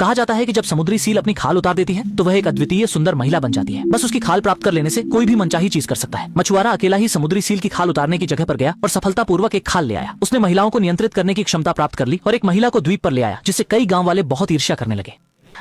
कहा जाता है कि जब समुद्री सील अपनी खाल उतार देती है तो वह एक अद्वितीय सुंदर महिला बन जाती है। बस उसकी खाल प्राप्त कर लेने से कोई भी मनचाही चीज कर सकता है। मछुआरा अकेला ही समुद्री सील की खाल उतारने की जगह पर गया और सफलतापूर्वक एक खाल ले आया। उसने महिलाओं को नियंत्रित करने की क्षमता प्राप्त कर ली और एक महिला को द्वीप पर ले आया, जिससे कई गांव वाले बहुत ईर्ष्या करने लगे।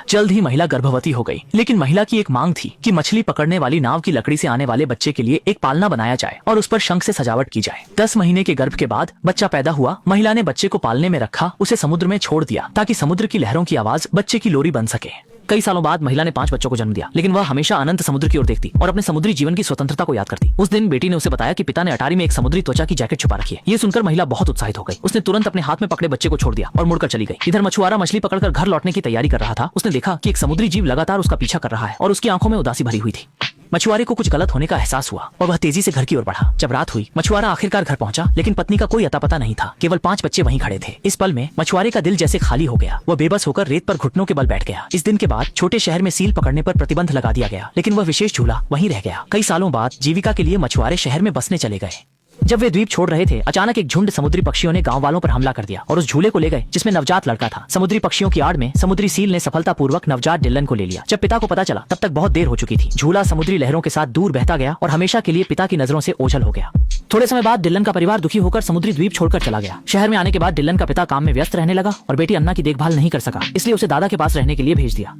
जल्द ही महिला गर्भवती हो गई, लेकिन महिला की एक मांग थी कि मछली पकड़ने वाली नाव की लकड़ी से आने वाले बच्चे के लिए एक पालना बनाया जाए और उस पर शंख से सजावट की जाए। 10 महीने के गर्भ के बाद बच्चा पैदा हुआ। महिला ने बच्चे को पालने में रखा, उसे समुद्र में छोड़ दिया ताकि समुद्र की लहरों की आवाज बच्चे की लोरी बन सके। कई सालों बाद महिला ने 5 बच्चों को जन्म दिया, लेकिन वह हमेशा अनंत समुद्र की ओर देखती और अपने समुद्री जीवन की स्वतंत्रता को याद करती। उस दिन बेटी ने उसे बताया कि पिता ने अटारी में एक समुद्री त्वचा की जैकेट छुपा रखी है। ये सुनकर महिला बहुत उत्साहित हो गई। उसने तुरंत अपने हाथ में पकड़े बच्चे को छोड़ दिया और मुड़कर चली गई। इधर मछुआरा मछली पकड़कर घर लौटने की तैयारी कर रहा था। उसने देखा कि एक समुद्री जीव लगातार उसका पीछा कर रहा है और उसकी आंखों में उदासी भरी हुई थी। मछुआरे को कुछ गलत होने का एहसास हुआ और वह तेजी से घर की ओर बढ़ा। जब रात हुई, मछुआरा आखिरकार घर पहुंचा, लेकिन पत्नी का कोई अता पता नहीं था। केवल 5 बच्चे वहीं खड़े थे। इस पल में मछुआरे का दिल जैसे खाली हो गया। वह बेबस होकर रेत पर घुटनों के बल बैठ गया। इस दिन के बाद छोटे शहर में सील पकड़ने पर प्रतिबंध लगा दिया गया, लेकिन वह विशेष झूला वहीं रह गया। कई सालों बाद जीविका के लिए मछुआरे शहर में बसने चले गए। जब वे द्वीप छोड़ रहे थे, अचानक एक झुंड समुद्री पक्षियों ने गांव वालों पर हमला कर दिया और उस झूले को ले गए जिसमें नवजात लड़का था। समुद्री पक्षियों की आड़ में समुद्री सील ने सफलतापूर्वक नवजात डिल्लन को ले लिया। जब पिता को पता चला, तब तक बहुत देर हो चुकी थी। झूला समुद्री लहरों के साथ दूर बहता गया और हमेशा के लिए पिता की नजरों से ओझल हो गया। थोड़े समय बाद डिल्लन का परिवार दुखी होकर समुद्री द्वीप छोड़कर चला गया। शहर में आने के बाद डिल्लन का पिता काम में व्यस्त रहने लगा और बेटी अन्ना की देखभाल नहीं कर सका, इसलिए उसे दादा के पास रहने के लिए भेज दिया।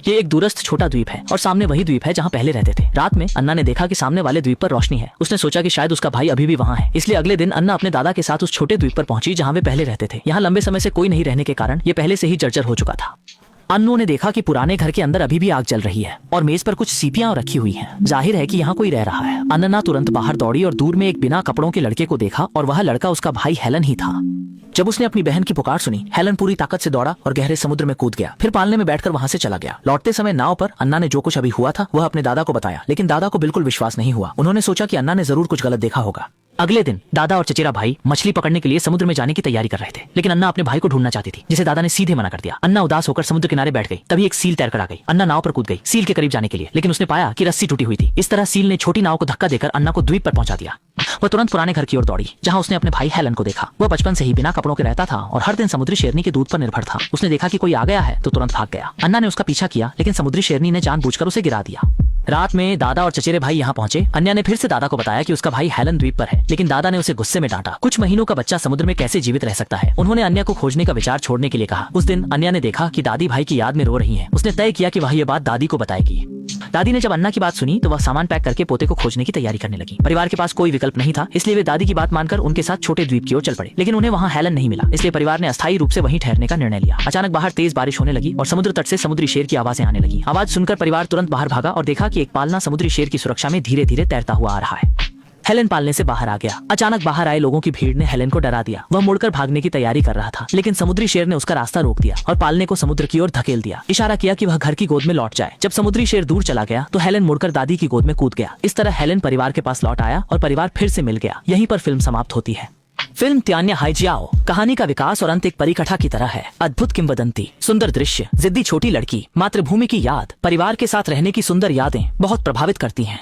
ये एक दूरस्थ छोटा द्वीप है और सामने वही द्वीप है जहाँ पहले रहते थे। रात में अन्ना ने देखा कि सामने वाले द्वीप पर रोशनी है। उसने सोचा कि शायद उसका भाई अभी भी वहाँ है, इसलिए अगले दिन अन्ना अपने दादा के साथ उस छोटे द्वीप पर पहुंची जहाँ वे पहले रहते थे। यहाँ लंबे समय से कोई नहीं रहने के कारण ये पहले से ही जर्जर हो चुका था। अन्नू ने देखा कि पुराने घर के अंदर अभी भी आग जल रही है और मेज पर कुछ सीपियां रखी हुई हैं। जाहिर है कि यहाँ कोई रह रहा है। अन्ना तुरंत बाहर दौड़ी और दूर में एक बिना कपड़ों के लड़के को देखा और वह लड़का उसका भाई हेलन ही था। जब उसने अपनी बहन की पुकार सुनी, हेलन पूरी ताकत से दौड़ा और गहरे समुद्र में कूद गया। फिर पालने में बैठकर वहां से चला गया। लौटते समय नाव पर अन्ना ने जो कुछ अभी हुआ था वह अपने दादा को बताया, लेकिन दादा को बिल्कुल विश्वास नहीं हुआ। उन्होंने सोचा कि अन्ना ने जरूर कुछ गलत देखा होगा। अगले दिन दादा और चचेरा भाई मछली पकड़ने के लिए समुद्र में जाने की तैयारी कर रहे थे, लेकिन अन्ना अपने भाई को ढूंढना चाहती थी, जिसे दादा ने सीधे मना कर दिया। अन्ना उदास होकर समुद्र किनारे बैठ गई। तभी एक सील तैरकर आ गई। अन्ना नाव पर कूद गई सील के करीब जाने के लिए, लेकिन उसने पाया कि रस्सी टूटी हुई थी। इस तरह सील ने छोटी नाव को धक्का देकर अन्ना को द्वीप पर पहुंचा दिया। वह तुरंत पुराने घर की ओर दौड़ी, जहां उसने अपने भाई हेलन को देखा। वह बचपन से ही बिना कपड़ों के रहता था और हर दिन समुद्री शेरनी के दूध पर निर्भर था। उसने देखा कि कोई आ गया है तो तुरंत भाग गया। अन्ना ने उसका पीछा किया, लेकिन समुद्री शेरनी ने जानबूझकर उसे गिरा दिया। रात में दादा और चचेरे भाई यहाँ पहुंचे। अन्या ने फिर से दादा को बताया कि उसका भाई हेलन द्वीप पर है, लेकिन दादा ने उसे गुस्से में डांटा। कुछ महीनों का बच्चा समुद्र में कैसे जीवित रह सकता है। उन्होंने अन्या को खोजने का विचार छोड़ने के लिए कहा। उस दिन अन्या ने देखा कि दादी भाई की याद में रो रही हैं। उसने तय किया कि वह ये बात दादी को बताएगी। दादी ने जब अन्ना की बात सुनी तो वह सामान पैक करके पोते को खोजने की तैयारी करने लगी। परिवार के पास कोई विकल्प नहीं था, इसलिए वे दादी की बात मानकर उनके साथ छोटे द्वीप की ओर चल पड़े। लेकिन उन्हें वहाँ हेलन नहीं मिला, इसलिए परिवार ने अस्थायी रूप से वहीं ठहरने का निर्णय लिया। अचानक बाहर तेज बारिश होने लगी और समुद्र तट से समुद्री शेर की आवाजें आने लगी। आवाज सुनकर परिवार तुरंत बाहर भागा और देखा कि एक पालना समुद्री शेर की सुरक्षा में धीरे धीरे तैरता हुआ आ रहा है। हेलन पालने से बाहर आ गया। अचानक बाहर आए लोगों की भीड़ ने हेलन को डरा दिया। वह मुड़कर भागने की तैयारी कर रहा था, लेकिन समुद्री शेर ने उसका रास्ता रोक दिया और पालने को समुद्र की ओर धकेल दिया। इशारा किया कि वह घर की गोद में लौट जाए। जब समुद्री शेर दूर चला गया तो हेलन मुड़कर दादी की गोद में कूद गया। इस तरह हेलन परिवार के पास लौट आया और परिवार फिर से मिल गया। यहीं पर फिल्म समाप्त होती है। फिल्म त्यान्या हाइजियाओ कहानी का विकास और अंत एक परिकथा की तरह है। अद्भुत किंवदंती, सुंदर दृश्य, जिद्दी छोटी लड़की, मातृभूमि की याद, परिवार के साथ रहने की सुंदर यादें बहुत प्रभावित करती हैं।